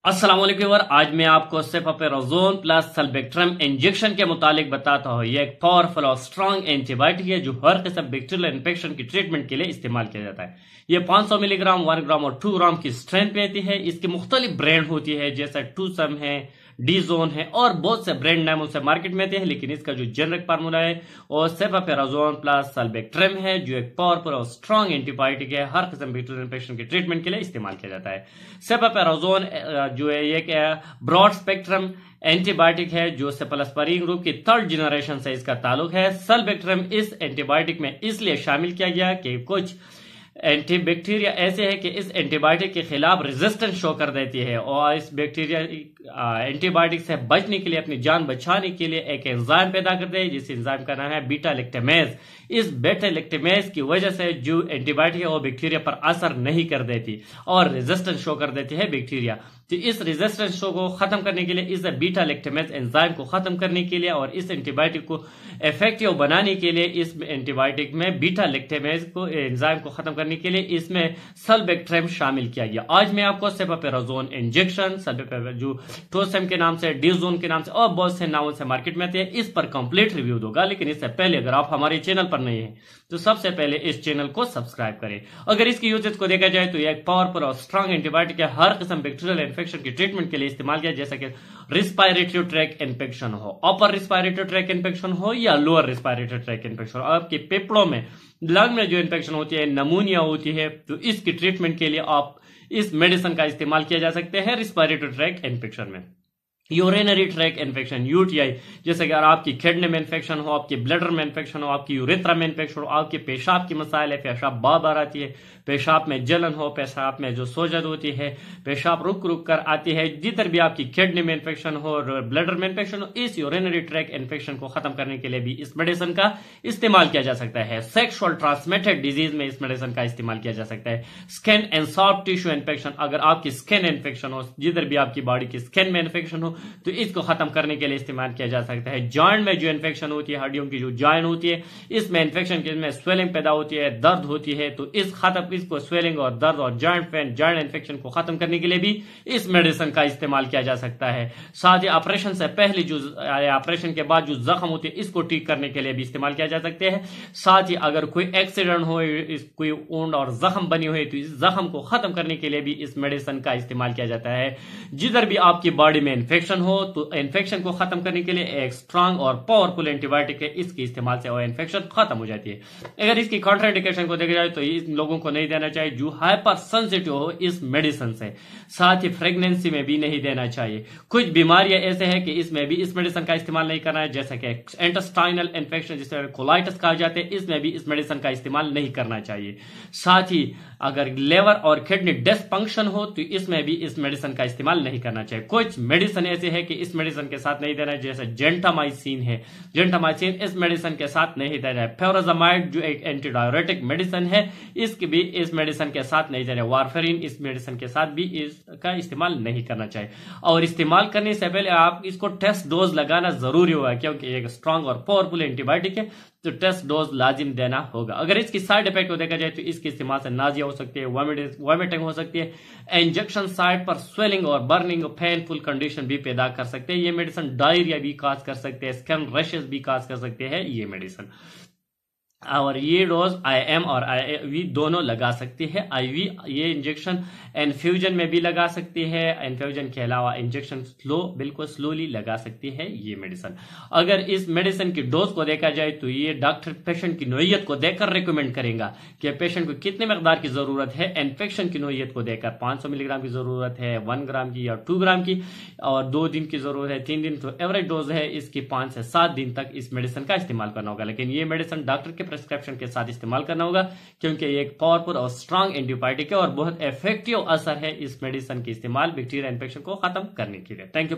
अस्सलाम वालेकुम व्यूअर, आज मैं आपको सेफापेराजोन प्लस सल्बेक्ट्रम इंजेक्शन के मुतालिक बताता हूँ। ये एक पावरफुल और स्ट्रांग एंटीबायोटिक है जो हर किस्म बैक्टीरियल इन्फेक्शन की ट्रीटमेंट के लिए इस्तेमाल किया जाता है। ये 500 मिलीग्राम, 1 ग्राम और 2 ग्राम की स्ट्रेंथ में आती है। इसकी मुख्तलिफ ब्रांड होती है, जैसे टूसम है, डी जोन है और बहुत से ब्रांड नामों से मार्केट में आते हैं, लेकिन इसका जो जेनरिक फार्मूला है वो सेफापेराजोन प्लस सल्बेक्ट्रम है, जो एक पावरफुल और स्ट्रांग एंटीबायोटिक है। हर किस्म बैक्टीरियल इन्फेक्शन की ट्रीटमेंट के लिए इस्तेमाल किया जाता है। सेफापेराजोन जो है एक ब्रॉड स्पेक्ट्रम एंटीबायोटिक है जो सेफलोस्पायरिन ग्रुप की 3rd जनरेशन से इसका ताल्लुक है। सल्बेक्ट्रम इस एंटीबायोटिक में इसलिए शामिल किया गया कि कुछ एंटीबैक्टीरिया ऐसे है कि इस एंटीबायोटिक के खिलाफ रेजिस्टेंस शो कर देती है और इस बैक्टीरिया एंटीबायोटिक से बचने के लिए, अपनी जान बचाने के लिए एक एंजाइम पैदा करते हैं, जिस एंजाइम का नाम है बीटा लैक्टेमेज। इस बीटा लैक्टेमेज की वजह से जो एंटीबायोटिक है वो बैक्टीरिया पर असर नहीं कर देती और रेजिस्टेंस शो कर देती है बैक्टीरिया। तो इस रेजिस्टेंस शो को खत्म करने के लिए, इस बीटा लैक्टेमेज एंजाइम को खत्म करने के लिए और इस एंटीबायोटिक को इफेक्टिव बनाने के लिए, इस एंटीबायोटिक में बीटा लैक्टेमेज को एंजाइम को खत्म करने के लिए इसमें सल्बेक्ट्रम शामिल किया गया। आज मैं आपको सेफापेराजोन इंजेक्शन, जो टोसम के नाम से, डीजोन के नाम से और बहुत से नामों से मार्केट में आते हैं, इस पर कंप्लीट रिव्यू दूंगा। लेकिन इससे पहले अगर आप हमारे चैनल पर नहीं है तो सबसे पहले इस चैनल को सब्सक्राइब करें। अगर इसकी यूजेज को देखा जाए तो यह एक पावरफुल और स्ट्रांग एंटीबायोटिक है, हर किस्म बैक्टीरियल इन्फेक्शन की ट्रीटमेंट के लिए इस्तेमाल किया, जैसा कि रिस्पायरेटरी ट्रैक इन्फेक्शन हो, अपर रिस्पायरेटरी ट्रैक इन्फेक्शन हो या लोअर रिस्पायरेटरी ट्रैक इन्फेक्शन हो, आपके फेफड़ों में, लंग में जो इन्फेक्शन होती है, नमूनिया होती है, तो इसकी ट्रीटमेंट के लिए आप इस मेडिसिन का इस्तेमाल किया जा सकता है रिस्पायरेटरी ट्रैक इन्फेक्शन में। यूरिनरी ट्रैक इन्फेक्शन, यूटीआई, जैसे कि अगर आपकी किडनी में इन्फेक्शन हो, आपकी ब्लडर में इन्फेक्शन हो, आपकी यूरेथ्रा में इन्फेक्शन हो, आपके पेशाब की मसाइल है, पेशाब बार बार आती है, पेशाब में जलन हो, पेशाब में जो सोजन होती है, पेशाब रुक रुक कर आती है, जिधर भी आपकी किडनी में इन्फेक्शन हो और ब्लडर में इन्फेक्शन हो, इस यूरिनरी ट्रैक इन्फेक्शन को खत्म करने के लिए भी इस मेडिसिन का इस्तेमाल किया जा सकता है। सेक्सुअल ट्रांसमिटेड डिजीज में इस मेडिसिन का इस्तेमाल किया जा सकता है। Skin and soft tissue infection, अगर आपकी स्किन इन्फेक्शन हो, जिधर भी आपकी बॉडी की स्किन में इन्फेक्शन हो, तो इसको खत्म करने के लिए इस्तेमाल किया जा सकता है। जॉइंट में जो इन्फेक्शन होती है, हड्डियों की जो जॉइंट होती है, इसमें इन्फेक्शन के में स्वेलिंग पैदा होती है, दर्द होती है, तो इसको स्वेलिंग और दर्द और जॉइंट इन्फेक्शन को खत्म करने के लिए भी इस मेडिसिन का इस्तेमाल किया जा सकता है। साथ ही ऑपरेशन से पहले जो, ऑपरेशन के बाद जो जख्म होते हैं, इसको ठीक करने के लिए भी इस्तेमाल किया जा सकते हैं। साथ ही अगर कोई एक्सीडेंट हो, कोई वुंड और जख्म बनी हुई, तो इस जख्म को खत्म करने के लिए भी इस मेडिसिन का इस्तेमाल किया जाता है। जिधर भी आपकी बॉडी में इन्फेक्शन हो, तो इन्फेक्शन को खत्म करने के लिए एक स्ट्रांग और पावरफुल एंटीबायोटिक है, इसके इस्तेमाल से और इन्फेक्शन खत्म हो जाती है। अगर इसकी कॉन्ट्राइंडिकेशन को देखा जाए तो इन लोगों को नहीं देना चाहिए जो हाइपर सेंसिटिव हो इस मेडिसिन से। साथ ही प्रेगनेंसी में भी नहीं देना चाहिए। कुछ बीमारियां ऐसे हैं कि इसमें भी इस मेडिसिन का इस्तेमाल नहीं करना है, जैसे कि इंटेस्टाइनल इन्फेक्शन, जिसे कोलाइटिस कहा जाता है, इसमें भी इस मेडिसिन का इस्तेमाल नहीं करना चाहिए। साथ ही अगर लेवर और किडनी डिसफंक्शन हो, तो इसमें भी इस मेडिसिन का इस्तेमाल नहीं करना चाहिए। कुछ मेडिसिन ऐसे है कि इस मेडिसिन के साथ नहीं देना है, जैसे जेंटामाइसिन है, जेंटामाइसिन इस मेडिसिन के साथ नहीं देना है। फ्यूराजामाइड जो एक एंटीडायरेटिक मेडिसिन है, इसकी भी इस मेडिसिन के साथ नहीं देना है। वारफेरिन इस मेडिसिन के साथ भी इसका इस्तेमाल नहीं करना चाहिए। और इस्तेमाल करने से पहले आप इसको टेस्ट डोज लगाना जरूरी होगा, क्योंकि एक स्ट्रांग और पावरफुल एंटीबायोटिक है, तो टेस्ट डोज लाजिम देना होगा। अगर इसकी साइड इफेक्ट को देखा जाए तो इसके इस्तेमाल से नाजिया हो सकती है, वॉमिटिंग हो सकती है, इंजेक्शन साइट पर स्वेलिंग और बर्निंग और पेनफुल कंडीशन भी पैदा कर सकते हैं। ये मेडिसिन डायरिया भी काज कर सकते हैं, स्किन रैशेस भी काज कर सकते हैं ये मेडिसिन। और ये डोज IM और IV दोनों लगा सकती है। IV ये इंजेक्शन इन्फ्यूजन में भी लगा सकती है, इन्फ्यूजन के अलावा इंजेक्शन बिल्कुल स्लोली लगा सकती है ये मेडिसिन। अगर इस मेडिसिन की डोज को देखा जाए तो ये डॉक्टर पेशेंट की नोयत को देखकर रिकमेंड करेगा कि पेशेंट को कितने मकदार की जरूरत है। इन्फेक्शन की नोयत को देखकर 500 मिलीग्राम की जरूरत है, 1 ग्राम की या 2 ग्राम की, और 2 दिन की जरूरत है, 3 दिन, तो एवरेज डोज है इसकी 5 से 7 दिन तक इस मेडिसिन का इस्तेमाल करना होगा। लेकिन ये मेडिसिन डॉक्टर के प्रिस्क्रिप्शन के साथ इस्तेमाल करना होगा, क्योंकि ये एक पावरफुल और स्ट्रांग एंटीबायोटिक है और बहुत इफेक्टिव असर है इस मेडिसिन के इस्तेमाल बैक्टीरिया इन्फेक्शन को खत्म करने के लिए। Thank you.